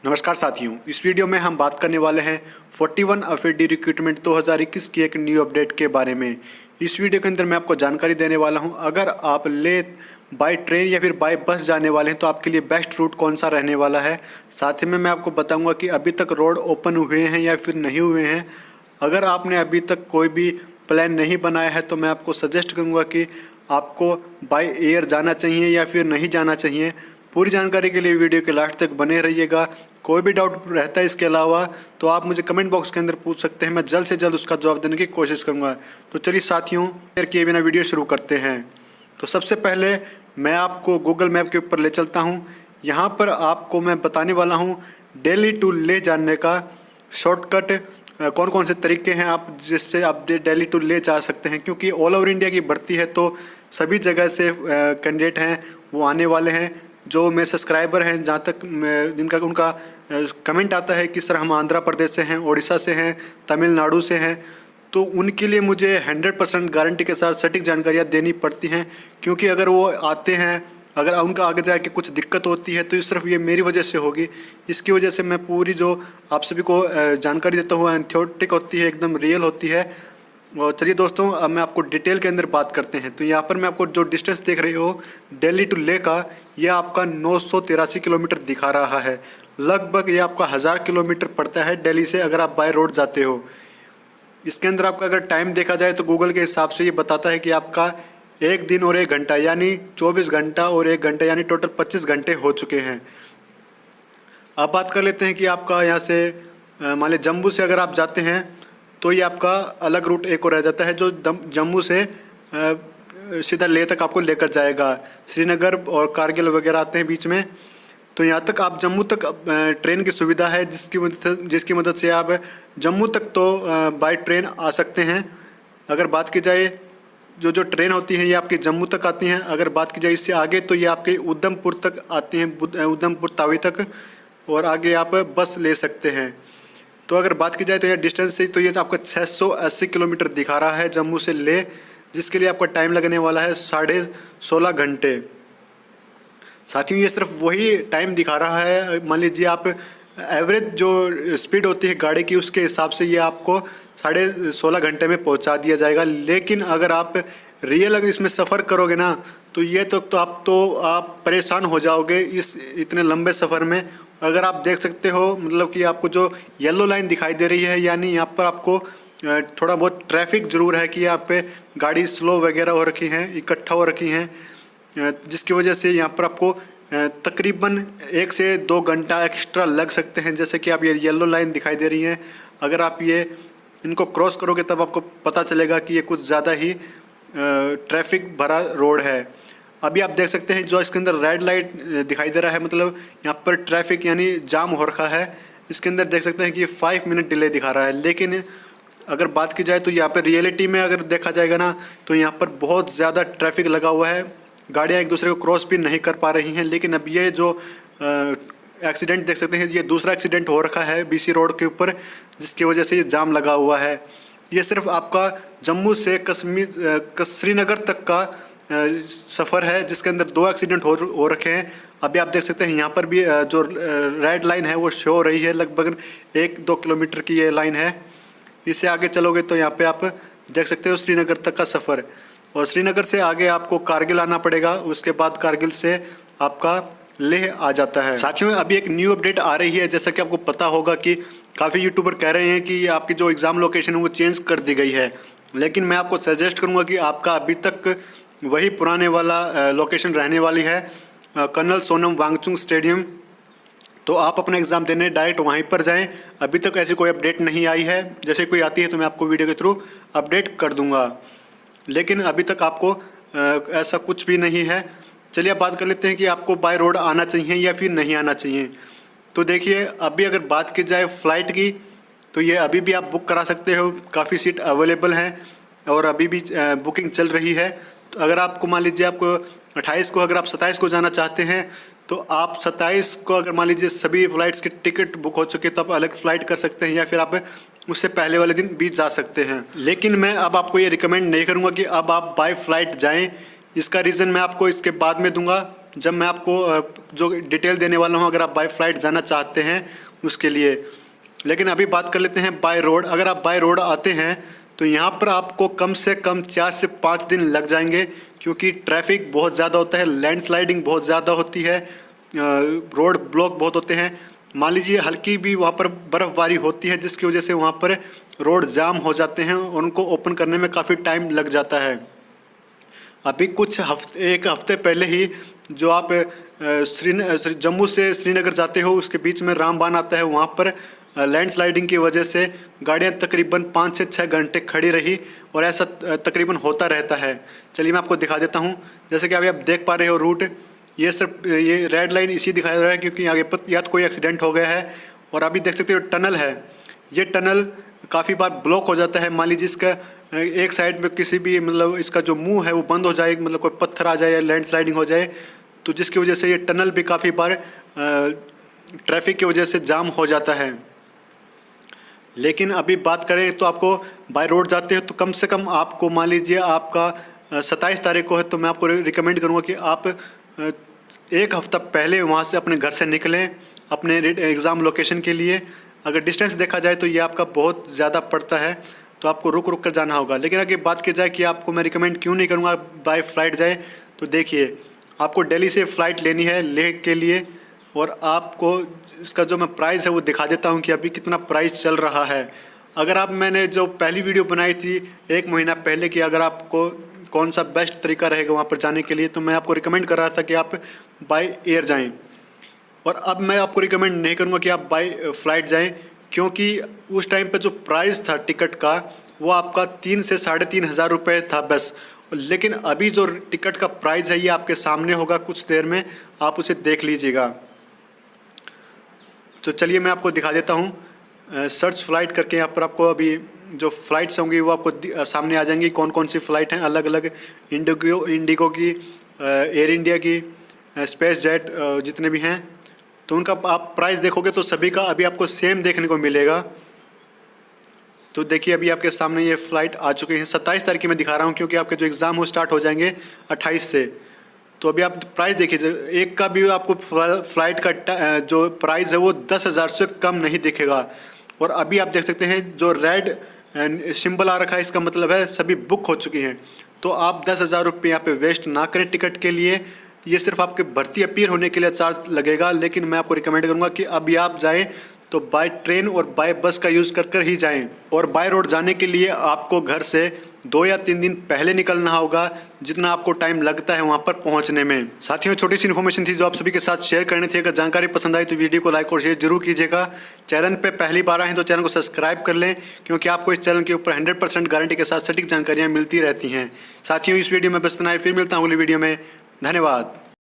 नमस्कार साथियों, इस वीडियो में हम बात करने वाले हैं 41 एफएडी रिक्रूटमेंट 2021 की एक न्यू अपडेट के बारे में। इस वीडियो के अंदर मैं आपको जानकारी देने वाला हूं। अगर आप ले बाय ट्रेन या फिर बाय बस जाने वाले हैं तो आपके लिए बेस्ट रूट कौन सा रहने वाला है। साथ ही में मैं आपको बताऊंगा कि अभी तक रोड ओपन हुए हैं या फिर नहीं हुए हैं। अगर आपने अभी तक कोई भी प्लान नहीं बनाया है तो मैं आपको सजेस्ट करूँगा कि आपको बाय एयर जाना चाहिए या फिर नहीं जाना चाहिए। पूरी जानकारी के लिए वीडियो के लास्ट तक बने रहिएगा। कोई भी डाउट रहता है इसके अलावा तो आप मुझे कमेंट बॉक्स के अंदर पूछ सकते हैं, मैं जल्द से जल्द उसका जवाब देने की कोशिश करूंगा। तो चलिए साथियों, देर किए बिना वीडियो शुरू करते हैं। तो सबसे पहले मैं आपको गूगल मैप के ऊपर ले चलता हूं। यहाँ पर आपको मैं बताने वाला हूं दिल्ली टू लेह जाने का शॉर्टकट कौन कौन से तरीके हैं आप जिससे आप दिल्ली टू लेह जा सकते हैं, क्योंकि ऑल ओवर इंडिया की भर्ती है तो सभी जगह से कैंडिडेट हैं वो आने वाले हैं। जो मेरे सब्सक्राइबर हैं, जहाँ तक जिनका उनका कमेंट आता है कि सर हम आंध्र प्रदेश से हैं, उड़ीसा से हैं, तमिलनाडु से हैं, तो उनके लिए मुझे 100% गारंटी के साथ सटीक जानकारियाँ देनी पड़ती हैं। क्योंकि अगर वो आते हैं, अगर उनका आगे जाके कुछ दिक्कत होती है तो ये सिर्फ ये मेरी वजह से होगी। इसकी वजह से मैं पूरी जो आप सभी को जानकारी देता हूँ एंथ्योटिक होती है, एकदम रियल होती है। और चलिए दोस्तों, अब मैं आपको डिटेल के अंदर बात करते हैं। तो यहाँ पर मैं आपको जो डिस्टेंस देख रहे हो दिल्ली टू लेह का, यह आपका 983 किलोमीटर दिखा रहा है। लगभग ये आपका 1000 किलोमीटर पड़ता है दिल्ली से अगर आप बाय रोड जाते हो। इसके अंदर आपका अगर टाइम देखा जाए तो गूगल के हिसाब से ये बताता है कि आपका 1 दिन और 1 घंटा यानी 24 घंटा और 1 घंटा यानी टोटल 25 घंटे हो चुके हैं। अब बात कर लेते हैं कि आपका यहाँ से मान लीजिए जम्मू से अगर आप जाते हैं तो ये आपका अलग रूट एक और रह जाता है जो जम्मू से सीधा लेह तक आपको लेकर जाएगा। श्रीनगर और कारगिल वगैरह आते हैं बीच में, तो यहाँ तक आप जम्मू तक ट्रेन की सुविधा है जिसकी मदद से आप जम्मू तक तो बाय ट्रेन आ सकते हैं। अगर बात की जाए जो ट्रेन होती है ये आपके जम्मू तक आती हैं। अगर बात की जाए इससे आगे तो ये आपके उधमपुर तक आती हैं, उधमपुर तावी तक, और आगे आप बस ले सकते हैं। तो अगर बात की जाए तो ये डिस्टेंस से तो ये आपका 680 किलोमीटर दिखा रहा है जम्मू से ले, जिसके लिए आपका टाइम लगने वाला है 16.5 घंटे। साथियों, ये सिर्फ वही टाइम दिखा रहा है। मान लीजिए आप एवरेज जो स्पीड होती है गाड़ी की उसके हिसाब से ये आपको 16.5 घंटे में पहुंचा दिया जाएगा। लेकिन अगर आप रियल अगर इसमें सफ़र करोगे ना तो ये तो आप परेशान हो जाओगे इस इतने लंबे सफ़र में। अगर आप देख सकते हो मतलब कि आपको जो येलो लाइन दिखाई दे रही है, यानी यहाँ पर आपको थोड़ा बहुत ट्रैफिक ज़रूर है कि यहाँ पे गाड़ी स्लो वगैरह हो रखी हैं, इकट्ठा हो रखी हैं, जिसकी वजह से यहाँ पर आपको तकरीबन 1 से 2 घंटा एक्स्ट्रा लग सकते हैं। जैसे कि आप ये येलो लाइन दिखाई दे रही हैं, अगर आप ये इनको क्रॉस करोगे तब आपको पता चलेगा कि ये कुछ ज़्यादा ही ट्रैफिक भरा रोड है। अभी आप देख सकते हैं जो इसके अंदर रेड लाइट दिखाई दे रहा है, मतलब यहाँ पर ट्रैफिक यानी जाम हो रखा है। इसके अंदर देख सकते हैं कि 5 मिनट डिले दिखा रहा है। लेकिन अगर बात की जाए तो यहाँ पर रियलिटी में अगर देखा जाएगा ना तो यहाँ पर बहुत ज़्यादा ट्रैफिक लगा हुआ है, गाड़ियाँ एक दूसरे को क्रॉस भी नहीं कर पा रही हैं। लेकिन अब ये जो एक्सीडेंट देख सकते हैं, ये दूसरा एक्सीडेंट हो रखा है BC रोड के ऊपर, जिसकी वजह से ये जाम लगा हुआ है। ये सिर्फ आपका जम्मू से श्रीनगर तक का सफ़र है, जिसके अंदर 2 एक्सीडेंट हो रखे हैं। अभी आप देख सकते हैं यहाँ पर भी जो रेड लाइन है वो शो हो रही है, लगभग 1-2 किलोमीटर की ये लाइन है। इससे आगे चलोगे तो यहाँ पे आप देख सकते हो श्रीनगर तक का सफ़र, और श्रीनगर से आगे आपको कारगिल आना पड़ेगा। उसके बाद कारगिल से आपका लेह आ जाता है। साथियों, अभी एक न्यू अपडेट आ रही है। जैसा कि आपको पता होगा कि काफ़ी यूट्यूबर कह रहे हैं कि आपकी जो एग्ज़ाम लोकेशन है वो चेंज कर दी गई है, लेकिन मैं आपको सजेस्ट करूँगा कि आपका अभी तक वही पुराने वाला लोकेशन रहने वाली है, कर्नल सोनम वांगचुक स्टेडियम। तो आप अपना एग्ज़ाम देने डायरेक्ट वहीं पर जाएं। अभी तक ऐसी कोई अपडेट नहीं आई है, जैसे कोई आती है तो मैं आपको वीडियो के थ्रू अपडेट कर दूंगा, लेकिन अभी तक आपको ऐसा कुछ भी नहीं है। चलिए अब बात कर लेते हैं कि आपको बाय रोड आना चाहिए या फिर नहीं आना चाहिए। तो देखिए, अभी अगर बात की जाए फ़्लाइट की तो ये अभी भी आप बुक करा सकते हो, काफ़ी सीट अवेलेबल हैं और अभी भी बुकिंग चल रही है। तो अगर आपको मान लीजिए आपको 28 को, अगर आप 27 को जाना चाहते हैं तो आप 27 को अगर मान लीजिए सभी फ़्लाइट्स की टिकट बुक हो चुके तो आप अलग फ़्लाइट कर सकते हैं, या फिर आप उससे पहले वाले दिन भी जा सकते हैं। लेकिन मैं अब आपको ये रिकमेंड नहीं करूँगा कि अब आप बाय फ़्लाइट जाएँ। इसका रीज़न मैं आपको इसके बाद में दूंगा। जब मैं आपको जो डिटेल देने वाला हूँ अगर आप बाय फ्लाइट जाना चाहते हैं उसके लिए। लेकिन अभी बात कर लेते हैं बाय रोड। अगर आप बाय रोड आते हैं तो यहाँ पर आपको कम से कम 4 से 5 दिन लग जाएंगे, क्योंकि ट्रैफिक बहुत ज़्यादा होता है, लैंडस्लाइडिंग बहुत ज़्यादा होती है, रोड ब्लॉक बहुत होते हैं। मान लीजिए हल्की भी वहाँ पर बर्फ़बारी होती है जिसकी वजह से वहाँ पर रोड जाम हो जाते हैं और उनको ओपन करने में काफ़ी टाइम लग जाता है। अभी एक हफ्ते पहले ही जो आप जम्मू से श्रीनगर जाते हो उसके बीच में रामबान आता है, वहाँ पर लैंडस्लाइडिंग की वजह से गाड़ियाँ तकरीबन 5 से 6 घंटे खड़ी रही और ऐसा तकरीबन होता रहता है। चलिए मैं आपको दिखा देता हूँ। जैसे कि अभी आप देख पा रहे हो रूट, ये सिर्फ ये रेड लाइन इसी दिखाई दे रहा है क्योंकि आगे या तो कोई एक्सीडेंट हो गया है। और अभी देख सकते हो टनल है, ये टनल काफ़ी बार ब्लॉक हो जाता है। मान लीजिए इसका एक साइड में किसी भी मतलब इसका जो मुंह है वो बंद हो जाए, मतलब कोई पत्थर आ जाए या लैंडस्लाइडिंग हो जाए, तो जिसकी वजह से ये टनल भी काफ़ी बार ट्रैफिक की वजह से जाम हो जाता है। लेकिन अभी बात करें तो आपको बाय रोड जाते हो तो कम से कम आपको मान लीजिए आपका 27 तारीख को है, तो मैं आपको रिकमेंड करूँगा कि आप एक हफ्ता पहले वहाँ से अपने घर से निकलें अपने एग्ज़ाम लोकेशन के लिए। अगर डिस्टेंस देखा जाए तो ये आपका बहुत ज़्यादा पड़ता है, तो आपको रुक रुक कर जाना होगा। लेकिन अगर बात की जाए कि आपको मैं रिकमेंड क्यों नहीं करूँगा बाय फ्लाइट जाए, तो देखिए आपको दिल्ली से फ़्लाइट लेनी है लेह के लिए, और आपको इसका जो मैं प्राइस है वो दिखा देता हूँ कि अभी कितना प्राइस चल रहा है। अगर आप मैंने जो पहली वीडियो बनाई थी 1 महीना पहले कि अगर आपको कौन सा बेस्ट तरीका रहेगा वहाँ पर जाने के लिए, तो मैं आपको रिकमेंड कर रहा था कि आप बाय एयर जाएं। और अब मैं आपको रिकमेंड नहीं करूँगा कि आप बाय फ्लाइट जाएं, क्योंकि उस टाइम पे जो प्राइस था टिकट का वो आपका 3 से 3,500 रुपये था बस। लेकिन अभी जो टिकट का प्राइस है ये आपके सामने होगा, कुछ देर में आप उसे देख लीजिएगा। तो चलिए मैं आपको दिखा देता हूँ। सर्च फ्लाइट करके यहाँ पर आपको अभी जो फ़्लाइट्स होंगी वो आपको सामने आ जाएंगी, कौन कौन सी फ़्लाइट हैं अलग अलग, इंडिगो की, एयर इंडिया की, स्पेस जेट, जितने भी हैं। तो उनका आप प्राइस देखोगे तो सभी का अभी आपको सेम देखने को मिलेगा। तो देखिए अभी आपके सामने ये फ़्लाइट आ चुके हैं। 27 तारीख की मैं दिखा रहा हूँ क्योंकि आपके जो एग्ज़ाम हो स्टार्ट हो जाएंगे 28 से। तो अभी आप प्राइस देखिए, एक का भी आपको फ़्लाइट का जो प्राइस है वो 10,000 से कम नहीं दिखेगा। और अभी आप देख सकते हैं जो रेड सिंबल आ रखा है, इसका मतलब है सभी बुक हो चुकी हैं। तो आप 10,000 रुपये यहाँ पे वेस्ट ना करें टिकट के लिए। ये सिर्फ आपके भर्ती अपीयर होने के लिए चार्ज लगेगा, लेकिन मैं आपको रिकमेंड करूँगा कि अभी आप जाएँ तो बाय ट्रेन और बाय बस का यूज़ कर ही जाएं। और बाय रोड जाने के लिए आपको घर से 2 या 3 दिन पहले निकलना होगा, जितना आपको टाइम लगता है वहाँ पर पहुँचने में। साथियों, छोटी सी इन्फॉर्मेशन थी जो आप सभी के साथ शेयर करनी थी। अगर जानकारी पसंद आई तो वीडियो को लाइक और शेयर जरूर कीजिएगा। चैनल पे पहली बार आए हैं तो चैनल को सब्सक्राइब कर लें, क्योंकि आपको इस चैनल के ऊपर 100% गारंटी के साथ सटीक जानकारियाँ मिलती रहती हैं। साथियों, इस वीडियो में बस इतना ही, फिर मिलता हूँ अगली वीडियो में। धन्यवाद।